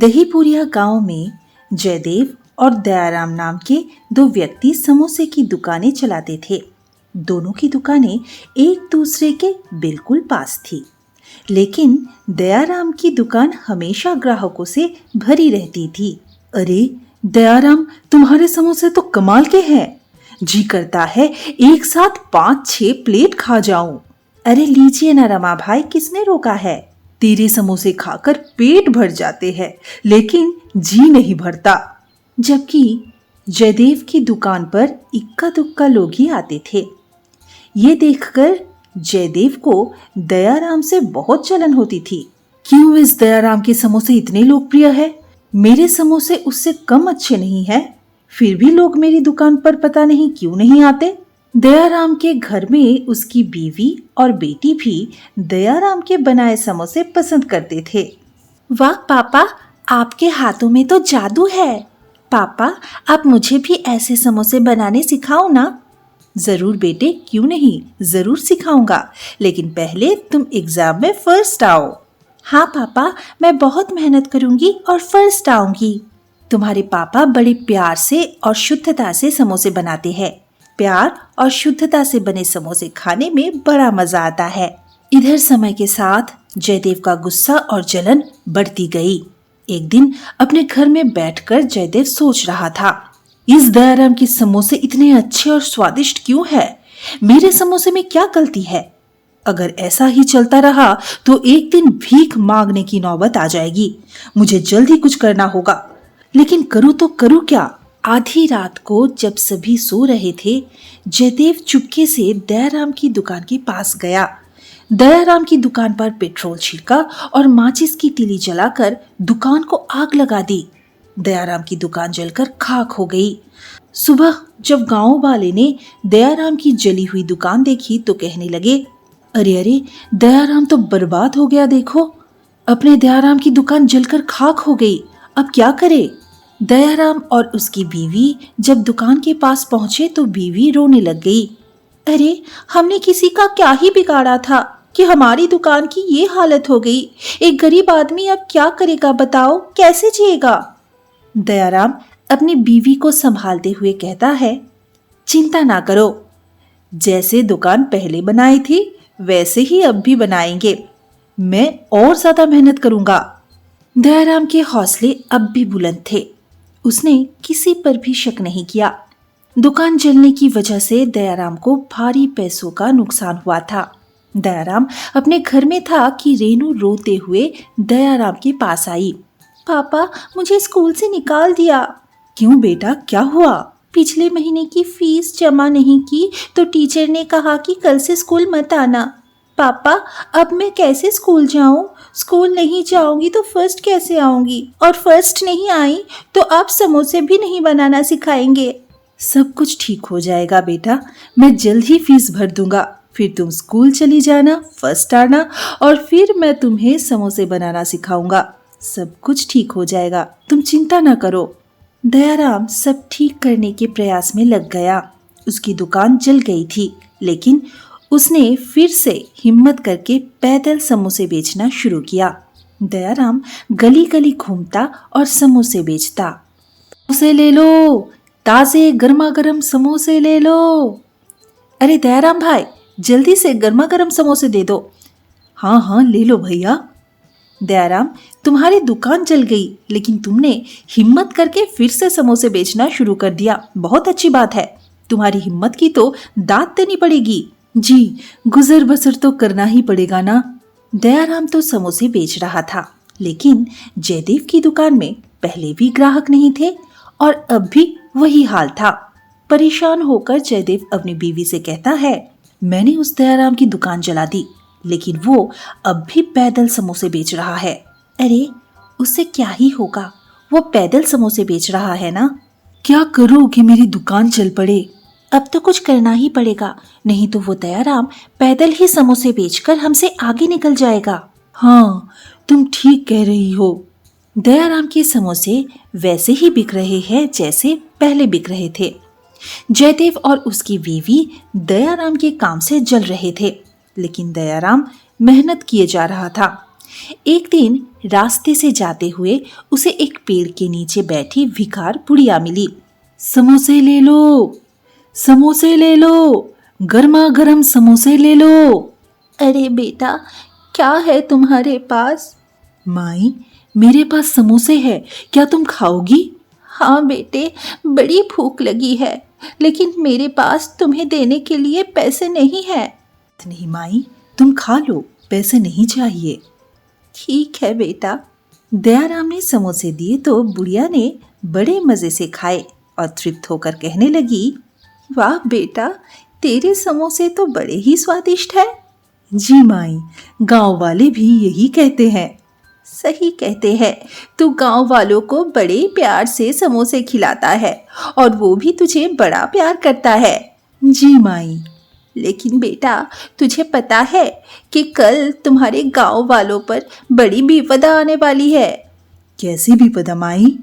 दहीपुरिया गांव में जयदेव और दयाराम नाम के दो व्यक्ति समोसे की दुकानें चलाते थे। दोनों की दुकानें एक दूसरे के बिल्कुल पास थी, लेकिन दयाराम की दुकान हमेशा ग्राहकों से भरी रहती थी। अरे दयाराम, तुम्हारे समोसे तो कमाल के हैं। जी करता है एक साथ 5-6 प्लेट खा जाऊं। अरे लीजिए ना रमा भाई, किसने रोका है? तेरे समोसे खाकर पेट भर जाते हैं, लेकिन जी नहीं भरता। जबकि जयदेव की दुकान पर इक्का दुक्का लोग ही आते थे। ये देखकर जयदेव को दयाराम से बहुत जलन होती थी। क्यों इस दयाराम के समोसे इतने लोकप्रिय है? मेरे समोसे उससे कम अच्छे नहीं हैं, फिर भी लोग मेरी दुकान पर पता नहीं क्यों नहीं आते। दयाराम के घर में उसकी बीवी और बेटी भी दयाराम के बनाए समोसे पसंद करते थे। वाह पापा, आपके हाथों में तो जादू है। पापा, आप मुझे भी ऐसे समोसे बनाने सिखाओ ना। जरूर बेटे, क्यों नहीं, जरूर सिखाऊंगा, लेकिन पहले तुम एग्जाम में फर्स्ट आओ। हाँ पापा, मैं बहुत मेहनत करूंगी और फर्स्ट आऊंगी। तुम्हारे पापा बड़े प्यार से और शुद्धता से समोसे बनाते हैं। प्यार और शुद्धता से बने समोसे खाने में बड़ा मजा आता है। इधर समय के साथ जयदेव का गुस्सा और जलन बढ़ती गई। एक दिन अपने घर में बैठकर जयदेव सोच रहा था, इस दयाराम के समोसे इतने अच्छे और स्वादिष्ट क्यों है? मेरे समोसे में क्या गलती है? अगर ऐसा ही चलता रहा तो एक दिन भीख मांगने की नौबत आ जाएगी। मुझे जल्द ही कुछ करना होगा, लेकिन करूँ तो करूँ क्या? आधी रात को जब सभी सो रहे थे, जयदेव चुपके से दयाराम की दुकान के पास गया। दयाराम की दुकान पर पेट्रोल छिड़का और माचिस की तीली जलाकर दुकान को आग लगा दी। दयाराम की दुकान जलकर खाक हो गई। सुबह जब गांव वाले ने दयाराम की जली हुई दुकान देखी तो कहने लगे, अरे अरे, दयाराम तो बर्बाद हो गया। देखो, अपने दयाराम की दुकान जलकर खाक हो गई। अब क्या करे? दयाराम और उसकी बीवी जब दुकान के पास पहुंचे तो बीवी रोने लग गई। अरे, हमने किसी का क्या ही बिगाड़ा था कि हमारी दुकान की ये हालत हो गई। एक गरीब आदमी अब क्या करेगा बताओ, कैसे जिएगा? दयाराम अपनी बीवी को संभालते हुए कहता है, चिंता ना करो, जैसे दुकान पहले बनाई थी वैसे ही अब भी बनाएंगे। मैं और ज्यादा मेहनत करूंगा। दयाराम के हौसले अब भी बुलंद थे। उसने किसी पर भी शक नहीं किया। दुकान जलने की वजह से दयाराम को भारी पैसों का नुकसान हुआ था। दयाराम अपने घर में था कि रेनू रोते हुए दयाराम के पास आई। पापा, मुझे स्कूल से निकाल दिया। क्यों बेटा, क्या हुआ? पिछले महीने की फीस जमा नहीं की तो टीचर ने कहा कि कल से स्कूल मत आना। पापा, अब मैं कैसे स्कूल जाऊं? स्कूल नहीं जाऊंगी तो फर्स्ट कैसे आऊंगी? और फर्स्ट नहीं आई तो आप समोसे भी नहीं बनाना सिखाएंगे। सब कुछ ठीक हो जाएगा बेटा, मैं जल्द ही फीस भर दूंगा। फिर तुम स्कूल चली जाना, फर्स्ट आना, और फिर मैं तुम्हें समोसे बनाना सिखाऊंगा। सब कुछ ठीक हो जाएगा, तुम चिंता न करो। दयाराम सब ठीक करने के प्रयास में लग गया। उसकी दुकान जल गई थी, लेकिन उसने फिर से हिम्मत करके पैदल समोसे बेचना शुरू किया। दयाराम गली गली घूमता और समोसे बेचता। समोसे ले लो, ताजे गर्मा गर्म समोसे ले लो। अरे दयाराम भाई, जल्दी से गर्मा गर्म समोसे दे दो। हाँ हाँ, ले लो भैया। दयाराम, तुम्हारी दुकान जल गई, लेकिन तुमने हिम्मत करके फिर से समोसे बेचना शुरू कर दिया। बहुत अच्छी बात है। तुम्हारी हिम्मत की तो दाद देनी पड़ेगी। जी, गुजर बसर तो करना ही पड़ेगा ना। दयाराम तो समोसे बेच रहा था, लेकिन जयदेव की दुकान में पहले भी ग्राहक नहीं थे और अब भी वही हाल था। परेशान होकर जयदेव अपनी बीवी से कहता है, मैंने उस दयाराम की दुकान जला दी, लेकिन वो अब भी पैदल समोसे बेच रहा है। अरे, उससे क्या ही होगा, वो पैदल समोसे बेच रहा है ना। क्या करूं कि मेरी दुकान चल पड़े? अब तो कुछ करना ही पड़ेगा, नहीं तो वो दयाराम पैदल ही समोसे बेचकर हमसे आगे निकल जाएगा। हाँ, तुम ठीक कह रही हो। दयाराम के समोसे वैसे ही बिक रहे हैं जैसे पहले बिक रहे थे। जयदेव और उसकी बीवी दयाराम के काम से जल रहे थे, लेकिन दयाराम मेहनत किए जा रहा था। एक दिन रास्ते से जाते हुए उसे एक पेड़ के नीचे बैठी भिखार बुढ़िया मिली। समोसे ले लो, समोसे ले लो, गर्मा गर्म समोसे ले लो। अरे बेटा, क्या है तुम्हारे पास? माई, मेरे पास समोसे है, क्या तुम खाओगी? हाँ बेटे, बड़ी भूख लगी है, लेकिन मेरे पास तुम्हें देने के लिए पैसे नहीं है। नहीं माई, तुम खा लो, पैसे नहीं चाहिए। ठीक है बेटा। दयाराम ने समोसे दिए तो बुढ़िया ने बड़े मजे से खाए और तृप्त होकर कहने लगी, वाह बेटा, तेरे समोसे तो बड़े ही स्वादिष्ट है। जी माई, गांव वाले भी यही कहते हैं। सही कहते हैं, तू गांव वालों को बड़े प्यार से समोसे खिलाता है और वो भी तुझे बड़ा प्यार करता है। जी माई। लेकिन बेटा, तुझे पता है कि कल तुम्हारे गांव वालों पर बड़ी विपदा आने वाली है। कैसी विपदा माई?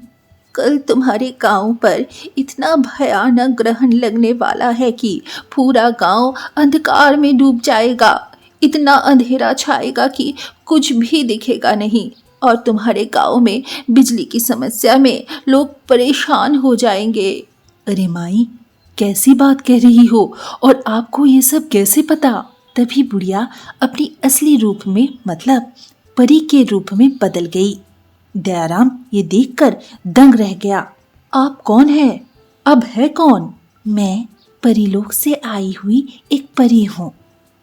कल तुम्हारे गांव पर इतना भयानक ग्रहण लगने वाला है कि पूरा गांव अंधकार में डूब जाएगा। इतना अंधेरा छाएगा कि कुछ भी दिखेगा नहीं और तुम्हारे गांव में बिजली की समस्या में लोग परेशान हो जाएंगे। अरे माई, कैसी बात कह रही हो और आपको ये सब कैसे पता? तभी बुढ़िया अपनी असली रूप में, मतलब परी के रूप में बदल गई। दयाराम ये देखकर दंग रह गया। आप कौन है? अब है कौन? मैं परीलोक से आई हुई एक परी हूँ।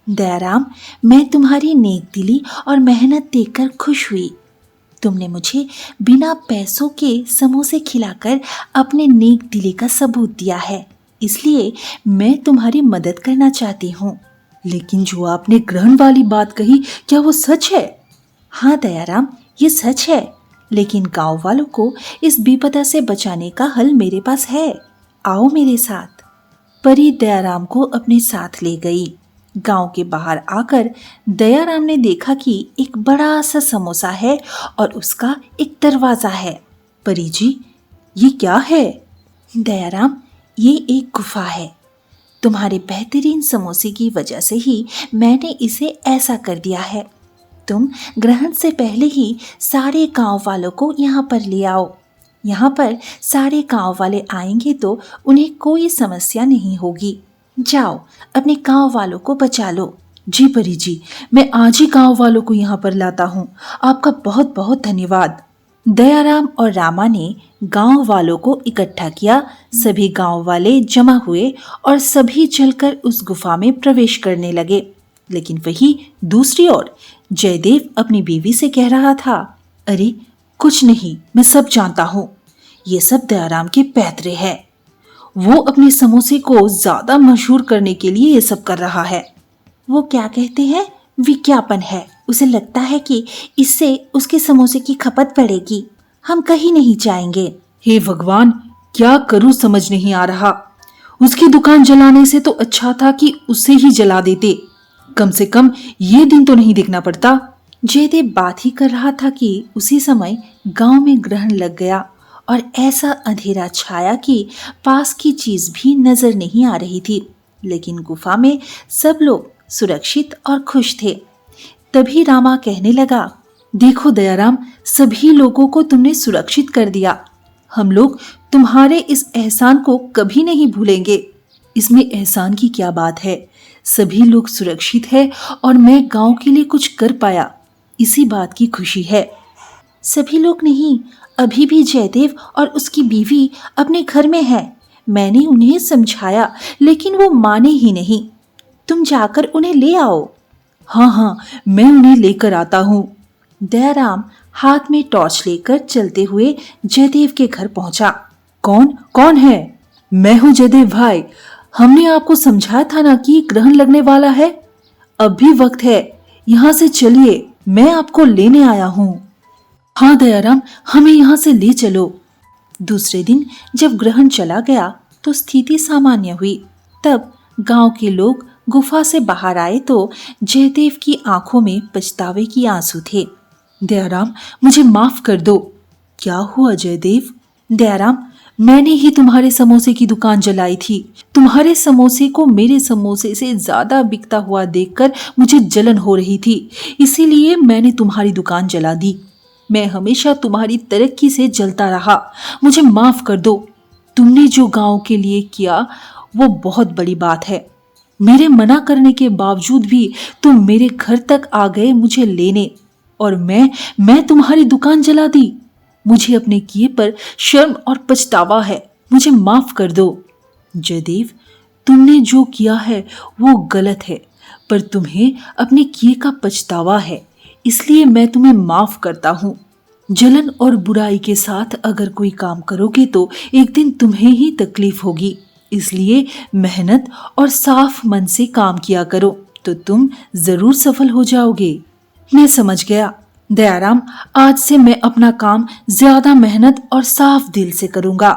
दयाराम, मैं तुम्हारी नेक दिली और मेहनत देखकर खुश हुई। तुमने मुझे बिना पैसों के समोसे खिलाकर अपने नेक दिली का सबूत दिया है, इसलिए मैं तुम्हारी मदद करना चाहती हूँ। लेकिन जो आपने ग्रहण वाली बात कही, क्या वो सच है? हाँ दयाराम, ये सच है, लेकिन गांव वालों को इस विपदा से बचाने का हल मेरे पास है। आओ मेरे साथ। परी दयाराम को अपने साथ ले गई। गांव के बाहर आकर दयाराम ने देखा कि एक बड़ा सा समोसा है और उसका एक दरवाजा है। परी जी, ये क्या है? दयाराम, ये एक गुफा है। तुम्हारे बेहतरीन समोसे की वजह से ही मैंने इसे ऐसा कर दिया है। तुम ग्रहण से पहले ही सारे गांव वालों को यहाँ पर ले आओ। यहाँ पर सारे गांव वाले आएंगे तो उन्हें कोई समस्या नहीं होगी। जाओ, अपने गांव वालों को बचा लो। जी परी जी, मैं आज ही गांव वालों को यहाँ पर लाता हूँ। आपका बहुत बहुत धन्यवाद। दयाराम और रामा ने गांव वालों को इकट्ठा किया। सभी गांव वाले जमा हुए और सभी चलकर उस गुफा में प्रवेश करने लगे। लेकिन वही दूसरी ओर जयदेव अपनी बीवी से कह रहा था, अरे कुछ नहीं, मैं सब जानता हूँ। ये सब दयाराम के पैतरे हैं। वो अपने समोसे को ज्यादा मशहूर करने के लिए ये सब कर रहा है। वो क्या कहते हैं, विज्ञापन है। उसे लगता है कि इससे उसके समोसे की खपत बढ़ेगी। हम कहीं नहीं जाएंगे। हे भगवान, क्या करूं समझ नहीं आ रहा। उसकी दुकान जलाने से तो अच्छा था कि उसे ही जला देते। कम से कम ये दिन तो नहीं देखना पड़ता। जयदेव बात ही कर रहा था कि उसी समय गांव में ग्रहण लग गया और ऐसा अंधेरा छाया कि पास की चीज भी नजर नहीं आ रही थी। लेकिन गुफा में सब लोग सुरक्षित और खुश थे। तभी रामा कहने लगा, देखो दयाराम, सभी लोगों को तुमने सुरक्षित कर दिया। हम लोग तुम्हारे इस एहसान को कभी नहीं भूलेंगे। इसमें एहसान की क्या बात है? सभी लोग सुरक्षित है और मैं गांव के लिए कुछ कर पाया, इसी बात की खुशी है। सभी लोग नहीं, अभी भी जयदेव और उसकी बीवी अपने घर में है। मैंने उन्हें समझाया लेकिन वो माने ही नहीं। तुम जाकर उन्हें ले आओ। हाँ हाँ, मैं उन्हें लेकर आता हूँ। दयाराम हाथ में टॉर्च लेकर चलते हुए जयदेव के घर पहुंचा। कौन है? मैं हूँ जयदेव भाई। हमने आपको समझाया था ना कि ग्रहण लगने वाला है। अब भी वक्त है, यहाँ से चलिए, मैं आपको लेने आया हूँ। हाँ दयाराम, हमें यहाँ से ले चलो। दूसरे दिन जब ग्रहण चला गया तो स्थिति सामान्य हुई। तब गांव के लोग गुफा से बाहर आए तो जयदेव की आंखों में पछतावे की आंसू थे। दयाराम, मुझे माफ कर दो। क्या हुआ जयदेव? दयाराम, मैंने ही तुम्हारे समोसे की दुकान जलाई थी। तुम्हारे समोसे को मेरे समोसे से ज्यादा बिकता हुआ देखकर मुझे जलन हो रही थी, इसीलिए मैंने तुम्हारी दुकान जला दी। मैं हमेशा तुम्हारी तरक्की से जलता रहा। मुझे माफ कर दो। तुमने जो गांव के लिए किया वो बहुत बड़ी बात है। मेरे मना करने के बावजूद भी तुम मेरे घर तक आ गए मुझे लेने, और मैं तुम्हारी दुकान जला दी। मुझे अपने किए पर शर्म और पछतावा है। मुझे माफ कर दो। जयदेव, तुमने जो किया है वो गलत है, पर तुम्हें अपने किए का पछतावा है, इसलिए मैं तुम्हें माफ करता हूँ। जलन और बुराई के साथ अगर कोई काम करोगे तो एक दिन तुम्हें ही तकलीफ होगी, इसलिए मेहनत और साफ मन से काम किया करो तो तुम जरूर सफल हो जाओगे। मैं समझ गया दयाराम, आज से मैं अपना काम ज्यादा मेहनत और साफ दिल से करूंगा।